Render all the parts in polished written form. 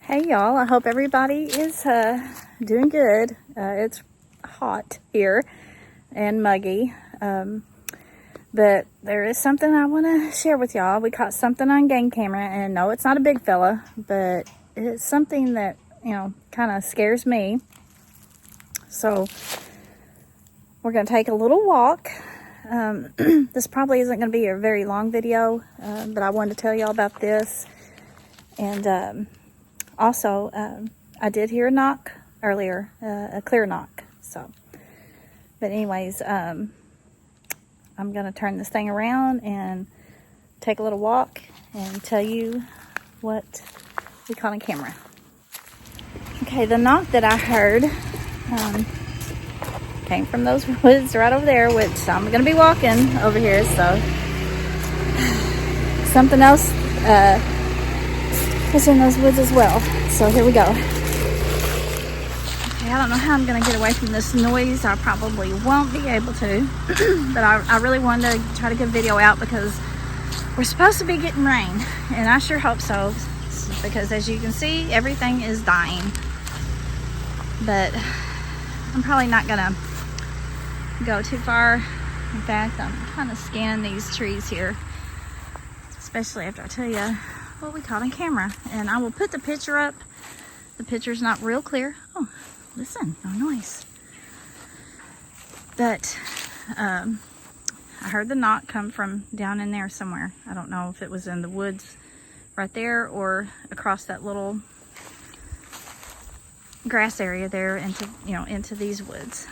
Hey y'all, I hope everybody is doing good. It's hot here and muggy, but there is something I want to share with y'all. We caught something on game camera, and no, it's not a big fella, but it's something that, kind of scares me. So we're going to take a little walk. This probably isn't going to be a very long video, but I wanted to tell y'all about this. And also, I did hear a knock earlier, a clear knock. So, but anyways, I'm going to turn this thing around and take a little walk and tell you what we caught on camera. Okay, the knock that I heard came from those woods right over there, which I'm going to be walking over here. So, something else was in those woods as well. So here we go. Okay, I don't know how I'm going to get away from this noise. I probably won't be able to. But I really wanted to try to get a video out because we're supposed to be getting rain. And I sure hope so. Because as you can see, everything is dying. But I'm probably not going to go too far. In fact, I'm kind of scanning these trees here. Especially after I tell you what we caught on camera. And I will put the picture up. The picture's not real clear. Oh, listen, no noise. But I heard the knock come from down in there somewhere. I don't know if it was in the woods right there or across that little grass area there into these woods.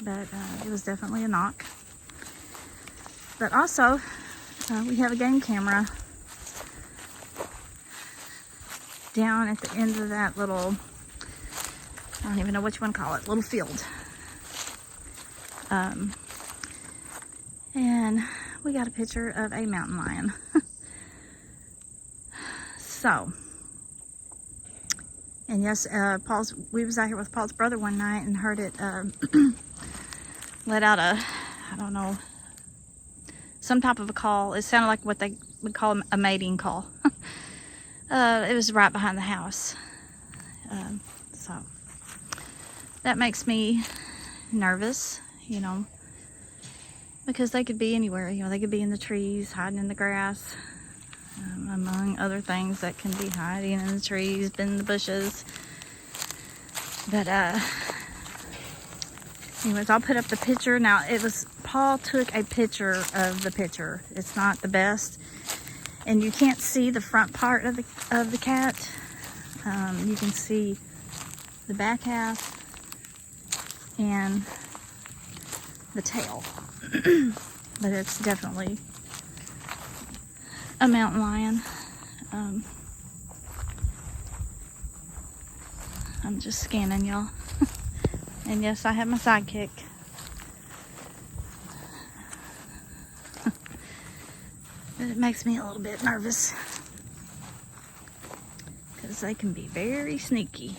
But it was definitely a knock. But also, we have a game camera down at the end of that little, I don't even know what you want to call it, little field. And we got a picture of a mountain lion. So, and yes, we was out here with Paul's brother one night and heard it let out I don't know, some type of a call. It sounded like what they would call a mating call. It was right behind the house. So that makes me nervous, because they could be anywhere. They could be in the trees, hiding in the grass, among other things that can be hiding in the trees, in the bushes. But anyways, I'll put up the picture. Now, Paul took a picture of the picture. It's not the best. And you can't see the front part of the cat. You can see the back half and the tail. But it's definitely a mountain lion. I'm just scanning, y'all. And yes, I have my sidekick. But it makes me a little bit nervous because they can be very sneaky.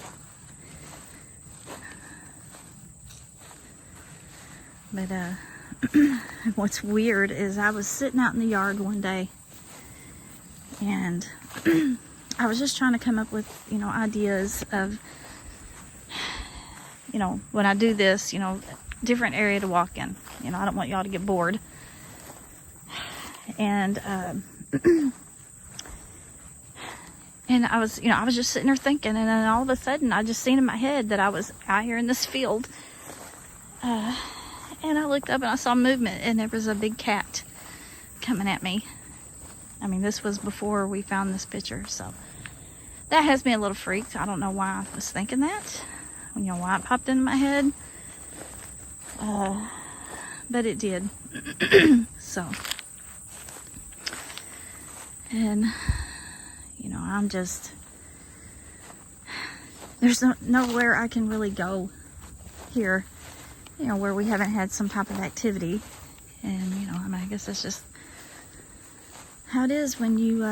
But what's weird is I was sitting out in the yard one day and I was just trying to come up with, ideas of, when I do this, different area to walk in. I don't want y'all to get bored. And and I was just sitting there thinking, and then all of a sudden I just seen in my head that I was out here in this field, and I looked up and I saw movement, and there was a big cat coming at me. I mean, this was before we found this picture, so that has me a little freaked. I don't know why I was thinking that, why it popped into my head, but it did. So. And, I'm just, there's nowhere I can really go here, where we haven't had some type of activity. And, I guess that's just how it is when you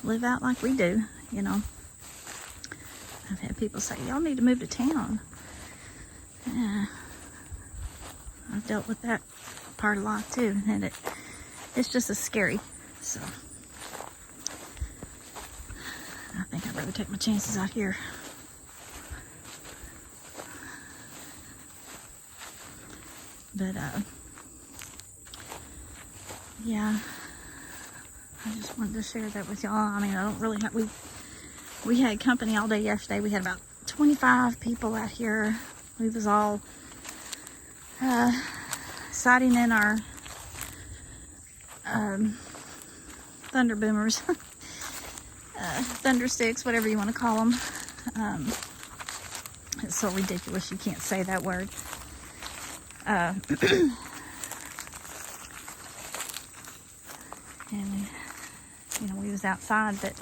live out like we do, I've had people say, y'all need to move to town. Yeah, I've dealt with that part a lot too, and it's just as scary, so. I think I'd rather take my chances out here. But, yeah, I just wanted to share that with y'all. I mean, I don't really have, we had company all day yesterday. We had about 25 people out here. We was all siding in our thunder boomers, thunder sticks, whatever you want to call them. It's so ridiculous you can't say that word. And you know, we was outside, but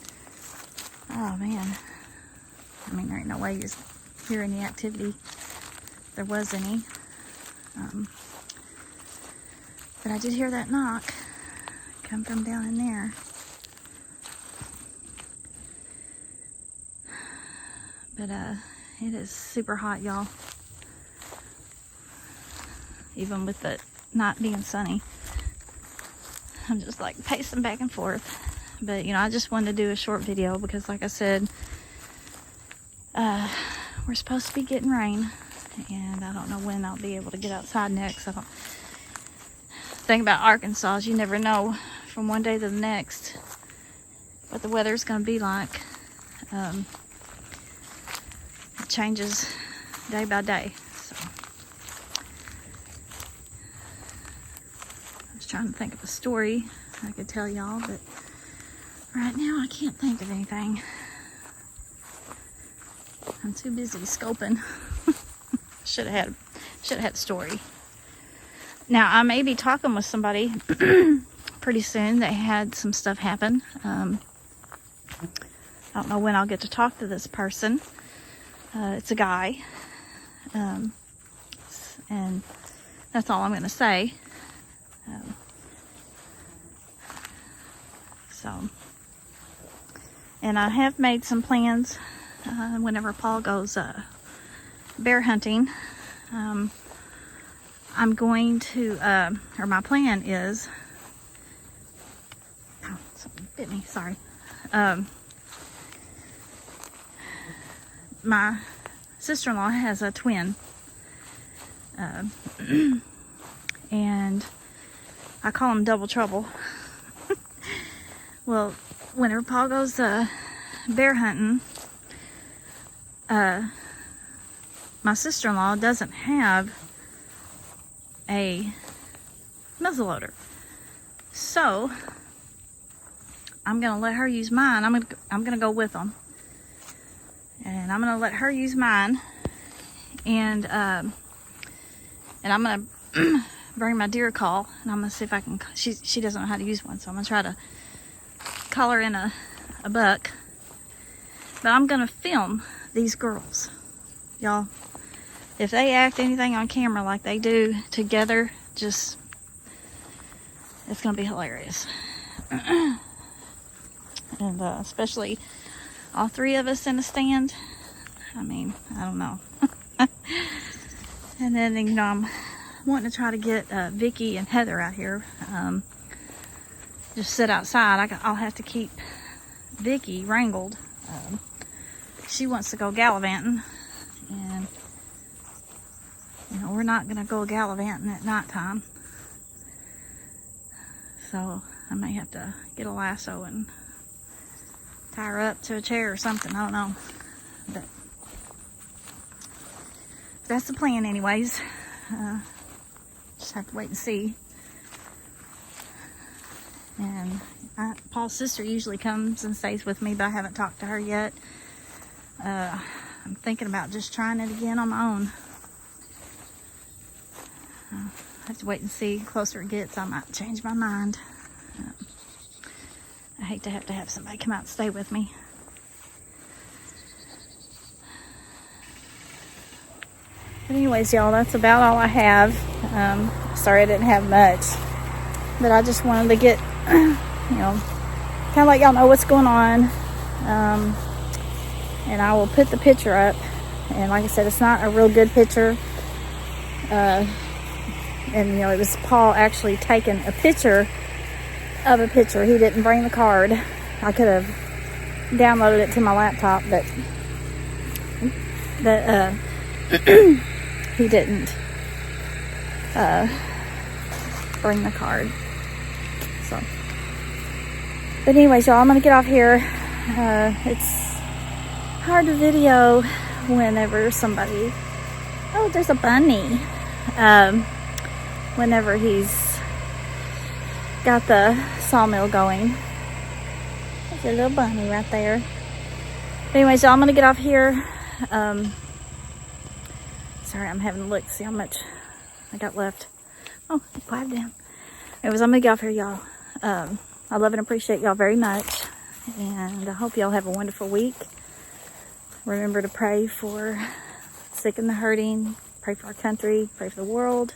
oh man, I mean, there ain't no way you hear any activity. If there was any. But I did hear that knock come from down in there. But it is super hot, y'all. Even with the not being sunny. I'm just like pacing back and forth. But you know, I just wanted to do a short video because like I said, we're supposed to be getting rain. And I don't know when I'll be able to get outside next. I don't think about Arkansas is you never know from one day to the next what the weather's going to be like. It changes day by day. So I was trying to think of a story I could tell y'all, but right now I can't think of anything. I'm too busy scoping. Should have had a story. Now I may be talking with somebody pretty soon that had some stuff happen. I don't know when I'll get to talk to this person. It's a guy, and that's all I'm going to say. And I have made some plans whenever Paul goes bear hunting. I'm going to, or my plan is, oh, something bit me, sorry. My sister-in-law has a twin, and I call them double trouble. Well, whenever Paul goes bear hunting, my sister-in-law doesn't have a muzzleloader, so I'm gonna let her use mine. I'm gonna go with them, and I'm gonna let her use mine, and I'm gonna bring my deer call, and I'm gonna see if I can. She doesn't know how to use one, so I'm gonna try to call her in a buck. But I'm gonna film these girls, y'all. If they act anything on camera like they do together, it's gonna be hilarious. And especially all three of us in a stand. I mean, I don't know. And then, you know, I'm wanting to try to get Vicky and Heather out here. Just sit outside. I'll have to keep Vicky wrangled. She wants to go gallivanting, and you know, we're not gonna go gallivanting at nighttime. So I may have to get a lasso and tie her up to a chair or something. I don't know, but that's the plan anyways. Just have to wait and see. And Paul's sister usually comes and stays with me, but I haven't talked to her yet. I'm thinking about just trying it again on my own. I have to wait and see. The closer it gets, I might change my mind. I hate to have somebody come out and stay with me. But anyways, y'all, that's about all I have. Sorry I didn't have much, but I just wanted to get, you know, kind of let y'all know what's going on. And I will put the picture up. And like I said, it's not a real good picture. And you know, it was Paul actually taking a picture of a picture. He didn't bring the card. I could have downloaded it to my laptop, but he didn't bring the card. So, but anyways, y'all, I'm gonna get off here. It's hard to video whenever somebody, oh, there's a bunny. Whenever he's got the sawmill going. There's a little bunny right there. But anyways, y'all, I'm gonna get off here. Sorry, I'm having a look, see how much I got left. Oh, quiet down. Anyways, I'm gonna get off here, y'all. I love and appreciate y'all very much, and I hope y'all have a wonderful week. Remember to pray for the sick and the hurting, pray for our country, pray for the world.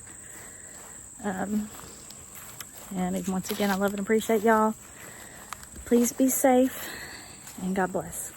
And once again, I love and appreciate y'all. Please be safe, and God bless.